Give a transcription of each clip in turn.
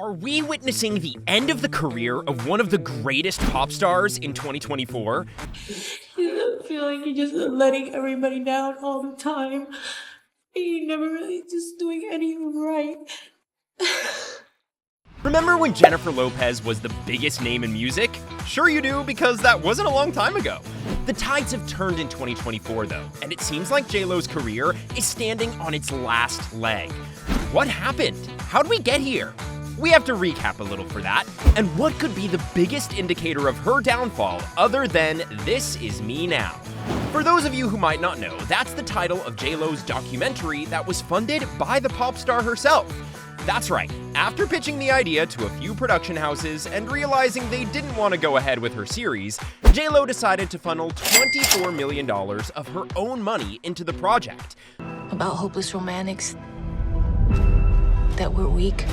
Are we witnessing the end of the career of one of the greatest pop stars in 2024? I feel like you're just letting everybody down all the time. You're never really just doing anything right. Remember when Jennifer Lopez was the biggest name in music? Sure you do, because that wasn't a long time ago. The tides have turned in 2024 though, and it seems like J-Lo's career is standing on its last leg. What happened? How'd we get here? We have to recap a little for that, and what could be the biggest indicator of her downfall other than This Is Me Now? For those of you who might not know, that's the title of J-Lo's documentary that was funded by the pop star herself. That's right, after pitching the idea to a few production houses and realizing they didn't want to go ahead with her series, J-Lo decided to funnel $24 million of her own money into the project. About hopeless romantics, that we're weak.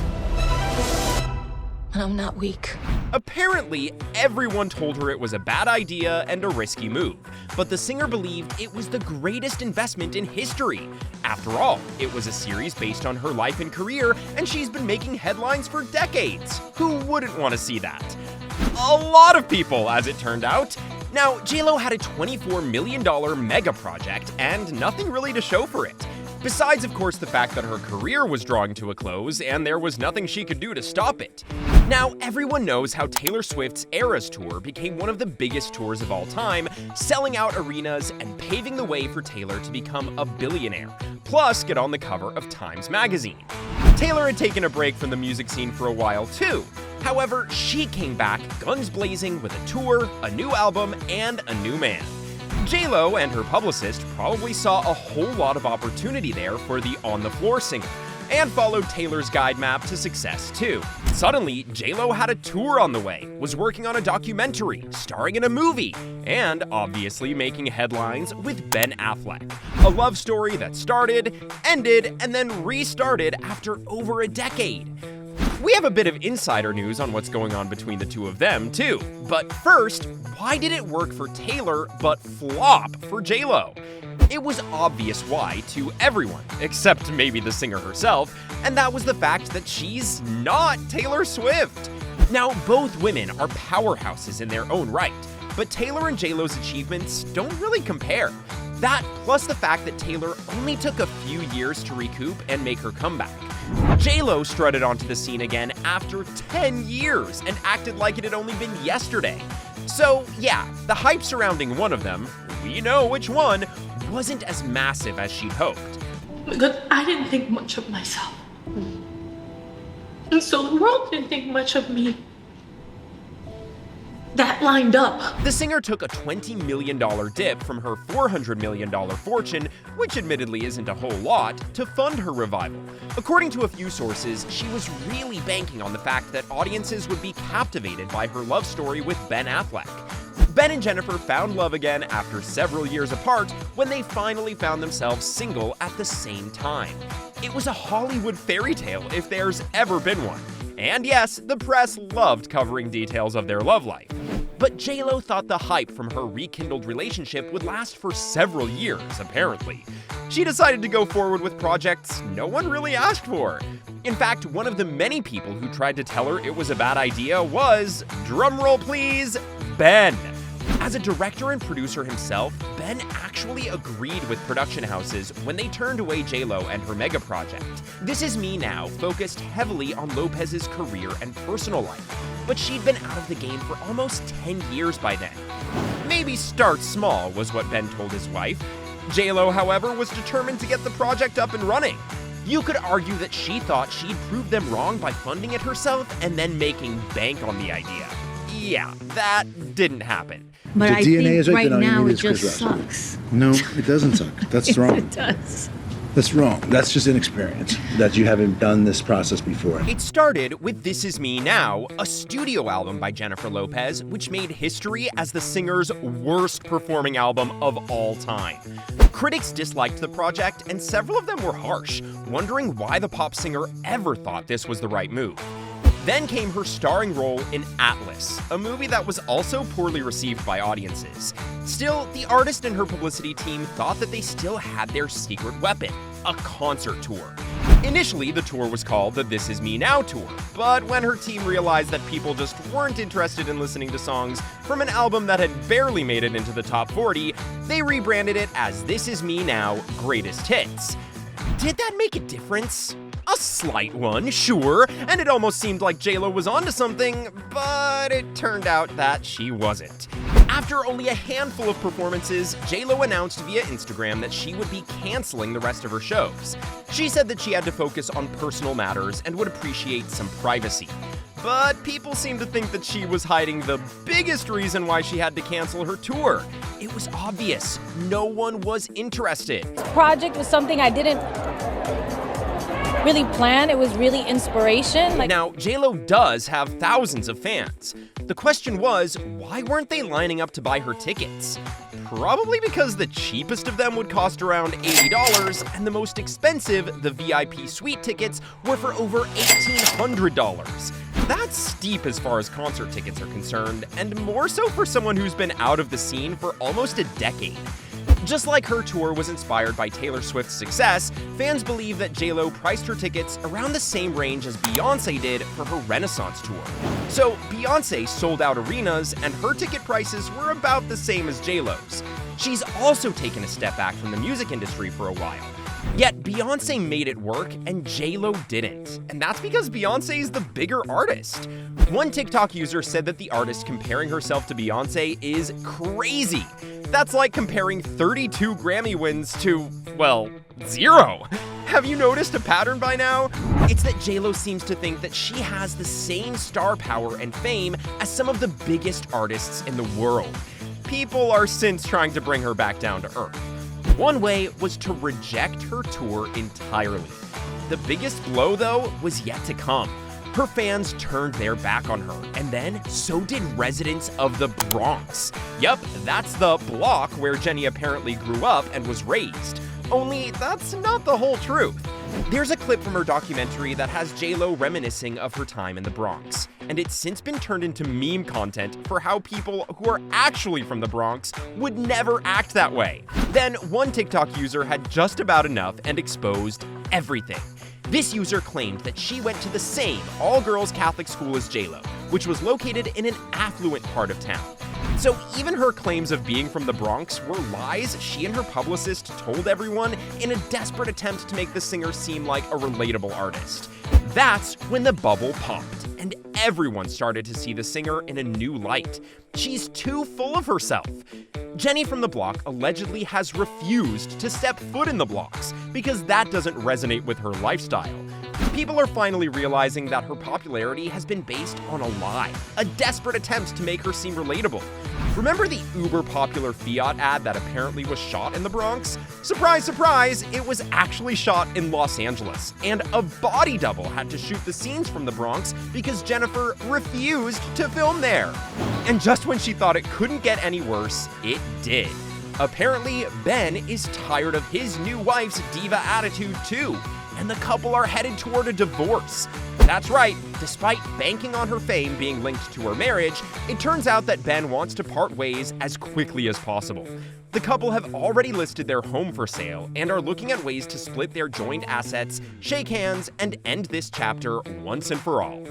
And I'm not weak. Apparently, everyone told her it was a bad idea and a risky move, but the singer believed it was the greatest investment in history. After all, it was a series based on her life and career, and she's been making headlines for decades. Who wouldn't want to see that? A lot of people, as it turned out. Now, J-Lo had a $24 million mega project and nothing really to show for it. Besides, of course, the fact that her career was drawing to a close and there was nothing she could do to stop it. Now, everyone knows how Taylor Swift's Eras Tour became one of the biggest tours of all time, selling out arenas and paving the way for Taylor to become a billionaire, plus get on the cover of Times magazine. Taylor had taken a break from the music scene for a while too. However, she came back guns blazing with a tour, a new album, and a new man. J-Lo and her publicist probably saw a whole lot of opportunity there for the on-the-floor singer, and followed Taylor's guide map to success too. Suddenly, J-Lo had a tour on the way, was working on a documentary, starring in a movie, and obviously making headlines with Ben Affleck. A love story that started, ended, and then restarted after over a decade. We have a bit of insider news on what's going on between the two of them, too. But first, why did it work for Taylor but flop for J-Lo? It was obvious why to everyone, except maybe the singer herself, and that was the fact that she's not Taylor Swift. Now, both women are powerhouses in their own right, but Taylor and J-Lo's achievements don't really compare. That, plus the fact that Taylor only took a few years to recoup and make her comeback. J-Lo strutted onto the scene again after 10 years and acted like it had only been yesterday. So yeah, the hype surrounding one of them, we know which one, wasn't as massive as she'd hoped. Because I didn't think much of myself. And so the world didn't think much of me. That lined up. The singer took a $20 million dip from her $400 million fortune, which admittedly isn't a whole lot, to fund her revival. According to a few sources, she was really banking on the fact that audiences would be captivated by her love story with Ben Affleck. Ben and Jennifer found love again after several years apart when they finally found themselves single at the same time. It was a Hollywood fairy tale if there's ever been one. And yes, the press loved covering details of their love life. But J-Lo thought the hype from her rekindled relationship would last for several years, apparently. She decided to go forward with projects no one really asked for. In fact, one of the many people who tried to tell her it was a bad idea was, drumroll please, Ben. As a director and producer himself, Ben actually agreed with production houses when they turned away J-Lo and her mega project. This Is Me Now focused heavily on Lopez's career and personal life, but she'd been out of the game for almost 10 years by then. Maybe start small was what Ben told his wife. J-Lo, however, was determined to get the project up and running. You could argue that she thought she'd proved them wrong by funding it herself and then making bank on the idea. Yeah, that didn't happen. But I think right now it just sucks. No, it doesn't suck. That's wrong. It does. That's wrong. That's just inexperience, that you haven't done this process before. It started with This Is Me Now, a studio album by Jennifer Lopez, which made history as the singer's worst performing album of all time. Critics disliked the project, and several of them were harsh, wondering why the pop singer ever thought this was the right move. Then came her starring role in Atlas, a movie that was also poorly received by audiences. Still, the artist and her publicity team thought that they still had their secret weapon, a concert tour. Initially, the tour was called the This Is Me Now Tour, but when her team realized that people just weren't interested in listening to songs from an album that had barely made it into the top 40, they rebranded it as This Is Me Now Greatest Hits. Did that make a difference? A slight one, sure, and it almost seemed like J.Lo was onto something, but it turned out that she wasn't. After only a handful of performances, J.Lo announced via Instagram that she would be canceling the rest of her shows. She said that she had to focus on personal matters and would appreciate some privacy. But people seem to think that she was hiding the biggest reason why she had to cancel her tour. It was obvious. No one was interested. This project was something I didn't really plan. It was really inspiration. Now, J.Lo does have thousands of fans. The question was, why weren't they lining up to buy her tickets? Probably because the cheapest of them would cost around $80, and the most expensive, the VIP suite tickets, were for over $1,800. That's steep as far as concert tickets are concerned, and more so for someone who's been out of the scene for almost a decade. Just like her tour was inspired by Taylor Swift's success, fans believe that J.Lo priced her tickets around the same range as Beyoncé did for her Renaissance tour. So Beyoncé sold out arenas, and her ticket prices were about the same as J.Lo's. She's also taken a step back from the music industry for a while. Yet Beyoncé made it work, and J.Lo didn't. And that's because Beyoncé is the bigger artist. One TikTok user said that the artist comparing herself to Beyoncé is crazy. That's like comparing 32 Grammy wins to, well, 0. Have you noticed a pattern by now? It's that J.Lo seems to think that she has the same star power and fame as some of the biggest artists in the world. People are since trying to bring her back down to earth. One way was to reject her tour entirely. The biggest blow, though, was yet to come. Her fans turned their back on her, and then so did residents of the Bronx. Yup, that's the block where Jenny apparently grew up and was raised. Only that's not the whole truth. There's a clip from her documentary that has J.Lo reminiscing of her time in the Bronx, and it's since been turned into meme content for how people who are actually from the Bronx would never act that way. Then one TikTok user had just about enough and exposed everything. This user claimed that she went to the same all-girls Catholic school as J.Lo, which was located in an affluent part of town. So even her claims of being from the Bronx were lies she and her publicist told everyone in a desperate attempt to make the singer seem like a relatable artist. That's when the bubble popped, and everyone started to see the singer in a new light. She's too full of herself. Jenny from the block allegedly has refused to step foot in the blocks because that doesn't resonate with her lifestyle. People are finally realizing that her popularity has been based on a lie, a desperate attempt to make her seem relatable. Remember the uber-popular Fiat ad that apparently was shot in the Bronx? Surprise, surprise, it was actually shot in Los Angeles, and a body double had to shoot the scenes from the Bronx because Jennifer refused to film there. And just when she thought it couldn't get any worse, it did. Apparently, Ben is tired of his new wife's diva attitude too, and the couple are headed toward a divorce. That's right, despite banking on her fame being linked to her marriage, it turns out that Ben wants to part ways as quickly as possible. The couple have already listed their home for sale and are looking at ways to split their joint assets, shake hands, and end this chapter once and for all.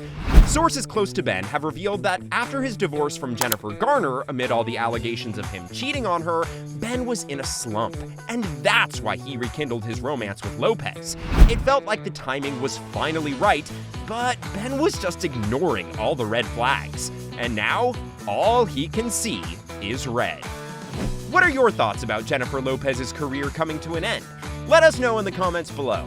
Sources close to Ben have revealed that after his divorce from Jennifer Garner, amid all the allegations of him cheating on her, Ben was in a slump, and that's why he rekindled his romance with Lopez. It felt like the timing was finally right, but Ben was just ignoring all the red flags. And now, all he can see is red. What are your thoughts about Jennifer Lopez's career coming to an end? Let us know in the comments below.